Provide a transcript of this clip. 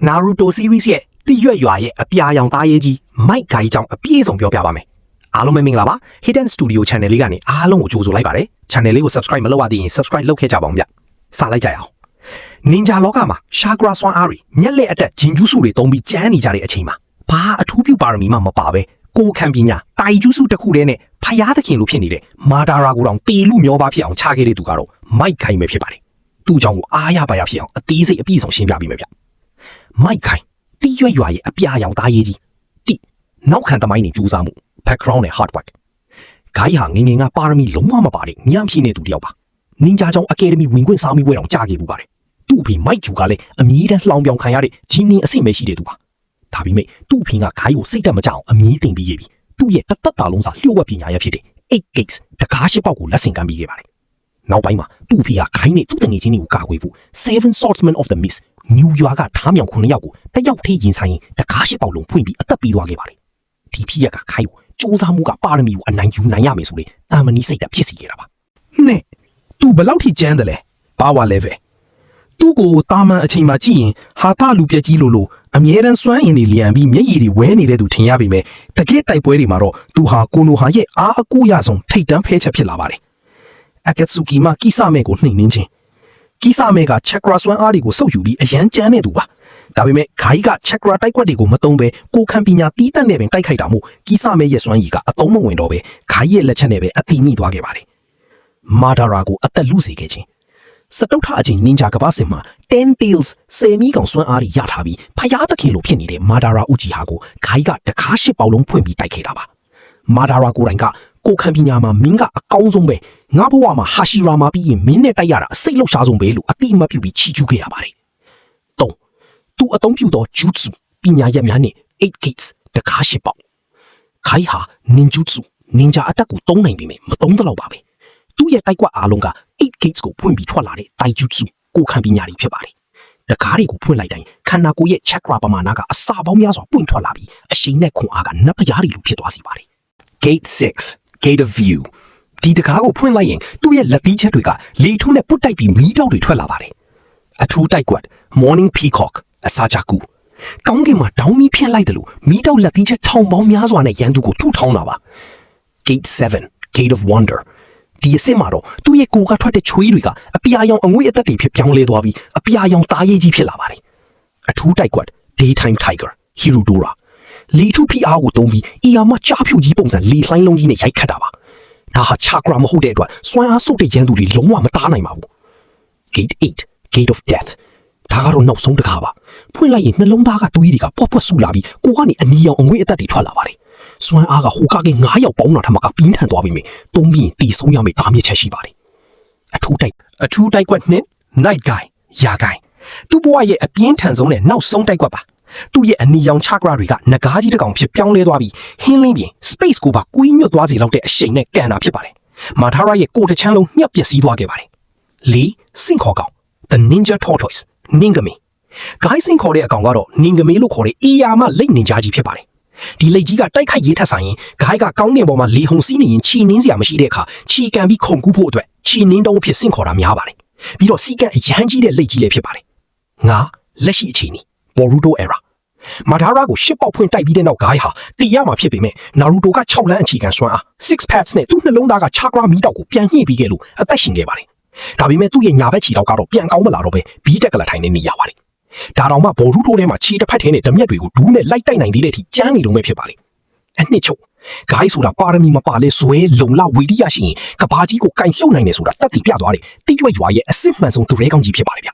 Naruto series ရဲ့တည့်ရွက်ရွာရဲ့အပြာရောင်သားရေးကြီး Mike Guy ကြောင့်အပြည့်အစုံပြောပြပါမယ်အားလုံးပဲမင်္ဂလာပါ Hidden Studio Channel လေးကနေအားလုံးကိုကြိုဆိုလိုက်ပါတယ် Channel လေးကို Subscribe မလုပ်ရသေးရင် Subscribe လုပ်ခဲ့ကြပါဦးဗျစလိုက်ကြရအောင် Ninja လောကမှာ Chakra စွမ်းအားတွေညက်လက်အတက်ဂျင်ဂျူးစုတွေတုံးပြီးကျန်းနေကြတဲ့အချိန်မှာဘာအထူးပြုပါရမီမှမပါပဲကိုခံပညာတိုင်ဂျူးစုတစ်ခုတည်းနဲ့ဖျားသခင်လိုဖြစ်နေတဲ့မာဒါရာကိုတောင်တေလူမျောပါဖြစ်အောင်ချခဲ့တဲ့သူကတော့ Mike Guy ပဲဖြစ်ပါတယ်သူ့ကြောင့်ကိုအားရပါရဖြစ်အောင်အသေးစိတ်အပြည့်စုံရှင်းပြပေးမယ်ဗျ Mike Guy တီးရွက်ရွာရဲ့အပြာရောင်သားရေးကြီးတိနောက်ခံသမိုင်းနေကြိုးစားမှု background နဲ့ hard work ဂိုင်းဟာငငယ်ကပါရမီလုံးဝမပါတဲ့ညံဖြည့်နေသူတယောက်ပါနင်ဂျာကျောင်း Academy ဝင်ခွင့်စာမေးပွဲတောင်ကြားခဲ့ပူပါတယ်သူ့အဖေ Mike ဂျူကလည်းအမြဲတမ်းလှောင်ပြောင်ခံရတဲ့ဂျင်းနင်းအဆင့်ပဲရှိတဲ့သူပါဒါပေမဲ့သူ့အဖေကဂိုင်းကိုစိတ်တက်မကြအောင်အမြဲတင်ပြီးခဲ့ပြီးသူ့ရဲ့တတ်တာလုံးစာလျှို့ဝှက်ပညာရဖြစ်တဲ့ 8 gates တကားရှိပေါက်ကိုလက်ဆင့်ကမ်းပြီးခဲ့ပါတယ်နောက်ပိုင်းမှာသူ့အဖေကဂိုင်းနဲ့သူ့တငယ်ချင်းတွေကိုကာကွယ်ဖို့ Seven Swordsmen of the Mist ညူရွာကထားမြောင်9ယောက်ကိုတယောက်ထိရင်ဆိုင်ရင်တကားရှိပေါက်လုံးဖွင့်ပြီးအသက်ပေးသွားခဲ့ပါတယ်ဒီဖြစ်ရကခိုင်းကိုစူးစမ်းမှုကပါရမီကိုအနိုင်ယူနိုင်ရမယ်ဆိုလေတာမဏိစိတ်တက်ဖြစ်စီခဲ့တာပါနဲ့သူဘယ်လောက်ထိကျန်းတယ်လဲဘာဝလဲပဲသူ့ကိုတာမန်အချိန်မှာကြည့်ရင်ဟာသလူပြက်ကြီးလိုအမြဲတမ်းစွမ်းအင်တွေလျံပြီးမျက်ရည်တွေဝဲနေတဲ့သူထင်ရပေမဲ့တကယ်တိုက်ပွဲတွေမှာတော့သူဟာကိုနိုဟာရဲ့အားအကူရဆုံးထိတ်တန်းဖဲချက်ဖြစ်လာပါတယ်အကက်ဆူကီမကိဆာမဲကိုနှိမ်နှင်းခြင်းကိဆာမဲကချက်ကရာစွမ်းအားတွေကိုစုပ်ယူပြီးအရန်ကျန်းနေသူပါဒါပေမဲ့ဂိုင်းကချက်ကရာတိုက်ကွက်တွေကိုမတုံးပဲကိုခံပညာတီးတက်နေပင်တိုက်ခိုက်တာမို့ကိဆာမဲရဲ့စွမ်းရည်ကအတုံးမဝင်တော့ပဲဂိုင်းရဲ့လက်ချက်နဲ့ပဲအတိမိသွားခဲ့ပါတယ်မာဒါရာကိုအသက်လူစေခဲ့ခြင်းစတုထအချင်းနင်ဂျာကဘာစင်မှာ Ten Tails စေမီကောင်စွမ်းအားတွေရထားပြီးဖျားသခင်လိုဖြစ်နေတဲ့မာဒါရာဦးကြီးဟာကိုဂိုင်းကတကားရှစ်ပေါက်လုံးဖွင့်ပြီးတိုက်ခဲ့တာပါမာဒါရာကိုယ်တိုင်ကကိုခံပညာမှာမင်းကအကောင်းဆုံးပဲငါဘဝမှာဟာရှီရာမာပြီးရင်မင်းနဲ့တိုက်ရတာစိတ်လှုပ်ရှားဆုံးပဲလို့အတိအမှတ်ပြုပြီးချီးကျူးခဲ့ရပါတယ်၃သူအသုံးပြုသောဂျူးစုပညာရပ်များနဲ့ 8 gates တကားရှစ်ပေါက်ဂိုင်းဟာနင်ဂျူးစုနင်ဂျာအတက်ကိုသုံးနိုင်ပြီမဲ့မသုံးတော့ပါပဲသူ့ရဲ့တိုက်ကွက်အားလုံးက8 gates ကိုဖွင့်ပြီးထွက်လာတဲ့တိုင်ဂျူးစုကိုခံပညာတွေဖြစ်ပါတယ်တကားတွေကိုဖွင့်လိုက်တိုင်းခန္ဓာကိုယ်ရဲ့ chakra ပမာဏကအစာပေါင်းများစွာပွင့်ထွက်လာပြီးအရှိန်နဲ့ခွန်အားကနတ်ဖျားတွေလိုဖြစ်သွားစေပါတယ် Gate 6 Gate of View ဒီတကားကိုဖွင့်လိုက်ရင်သူ့ရဲ့လက်သီးချက်တွေကလေထုံးနဲ့ပုတ်တိုက်ပြီးမီးတောက်တွေထွက်လာပါတယ်အထူးတိုက်ကွက် Morning Peacock အစာချကူကောင်းကင်မှာတောင်းမီးဖြန့်လိုက်တယ်လို့မီးတောက်လက်သီးချက်ထောင်ပေါင်းများစွာနဲ့ရန်သူကိုထုထောင်းတာပါ Gate 7 Gate of Wonder ဒီအစစ်မှာတော့သူ့ရဲ့ကိုယ်ကထွက်တဲ့ချွေးတွေကအပြာရောင်အငွေ့အသက်တွေဖြစ်ပြောင်းလဲသွားပြီးအပြာရောင်သားရည်ကြီးဖြစ်လာပါတယ်အထူးတိုက်ကွက် Daytime Tiger Hirudora လေထုဖိအားကိုတုံးပြီးအီယာမကြားဖြူကြီးပုံစံလေလှိုင်းလုံးကြီးနဲ့ရိုက်ခတ်တာပါဒါဟာချာကရာမဟုတ်တဲ့အတွက်စွမ်းအားစုပ်တဲ့ရန်သူတွေလုံးဝမတားနိုင်ပါဘူး Gate 8 Gate of Death ဒါကတော့နောက်ဆုံးတကားပါဖွင့်လိုက်ရင်နှလုံးသားကသွေးတွေကပွက်ပွက်ဆူလာပြီးကိုကနေအနီရောင်အငွေ့အသက်တွေထွက်လာပါတယ်စွမ်းအားကဟိုက9ယောက်ပေါင်းတာထမကပြင်းထန်သွားပြီမေတုံးပြီးတီဆုံးရမယ့်တာမြစ်ချက်ရှိပါတယ်အထူးတိုက်ကွက်နဲ့ Night Guy ယာဂိုင်းသူ့ဘဝရဲ့အပြင်းထန်ဆုံးနဲ့နောက်ဆုံးတိုက်ကွက်ပါသူ့ရဲ့အနီရောင် chakra တွေကငကားကြီးတစ်ကောင်ဖြစ်ပြောင်းလဲသွားပြီးဟင်းလင်းပြင် space ကိုပါကွေးညွတ်သွားစေလောက်တဲ့အရှိန်နဲ့ကန်တာဖြစ်ပါတယ်မာထာရာရဲ့ကိုယ်တစ်ချမ်းလုံးညှပ်ပျက်စီးသွားခဲ့ပါတယ်လေးစင်ခေါ်ကောင် The Ninja Tortoise Ningame ဂိုင်းစင်ခေါ်တဲ့အကောင်ကတော့ Ningame လို့ခေါ်တဲ့အီယာမလိတ်နင်ဂျာကြီးဖြစ်ပါတယ်ဒီလိတ်ကြီးကတိုက်ခိုက်ရေးထက်ဆိုင်ရင်ဂိုင်းကကောင်းကင်ပေါ်မှာလေဟုန်စီးနေရင်ချီနင်းစရာမရှိတဲ့အခါချီကန်ပြီးခုန်ကူးဖို့အတွက်ချီနင်းတုံးဖြစ်စင်ခေါ်တာများပါတယ်ပြီးတော့စီကန်အရန်ကြီးတဲ့လိတ်ကြီးလည်းဖြစ်ပါတယ်ငါလက်ရှိအခြေအနေ Boruto era မာဒါရာကိုရှစ်ပေါက်ဖွင့်တိုက်ပြီးတဲ့နောက်ဂိုင်းဟာတီရမှာဖြစ်ပေမဲ့နာရူတိုက6လမ်းအခြေခံစွမ်းအား 6 pads နဲ့သူ့နှလုံးသားက chakra မီးတောက်ကိုပြန်ညှိပြီးခဲ့လို့အသက်ရှင်ခဲ့ပါတယ်ဒါပေမဲ့သူ့ရဲ့ညာဘက်ခြေထောက်ကတော့ပြန်ကောင်းမလာတော့ပဲဘီးတက်ကလထိုင်နေနေရပါတယ်ဒါတောင်မှဘော်ရူတိုထဲမှာခြေတစ်ဖက်ထဲနဲ့ဓမြက်တွေကိုဒူးနဲ့လိုက်တိုက်နိုင်သေးတဲ့အထိကြမ်းနေလုံးပဲဖြစ်ပါလေအနှစ်ချုပ်ဂိုင်းဆိုတာပါရမီမပါလဲဇွဲလုံလဝီရိယရှိရင်ကဘာကြီးကိုကင်လှုပ်နိုင်တယ်ဆိုတာတက်တည်ပြသွားတယ်တိရွက်ရွာရဲ့အစစ်မှန်ဆုံးသူရဲကောင်းကြီးဖြစ်ပါလေဗျ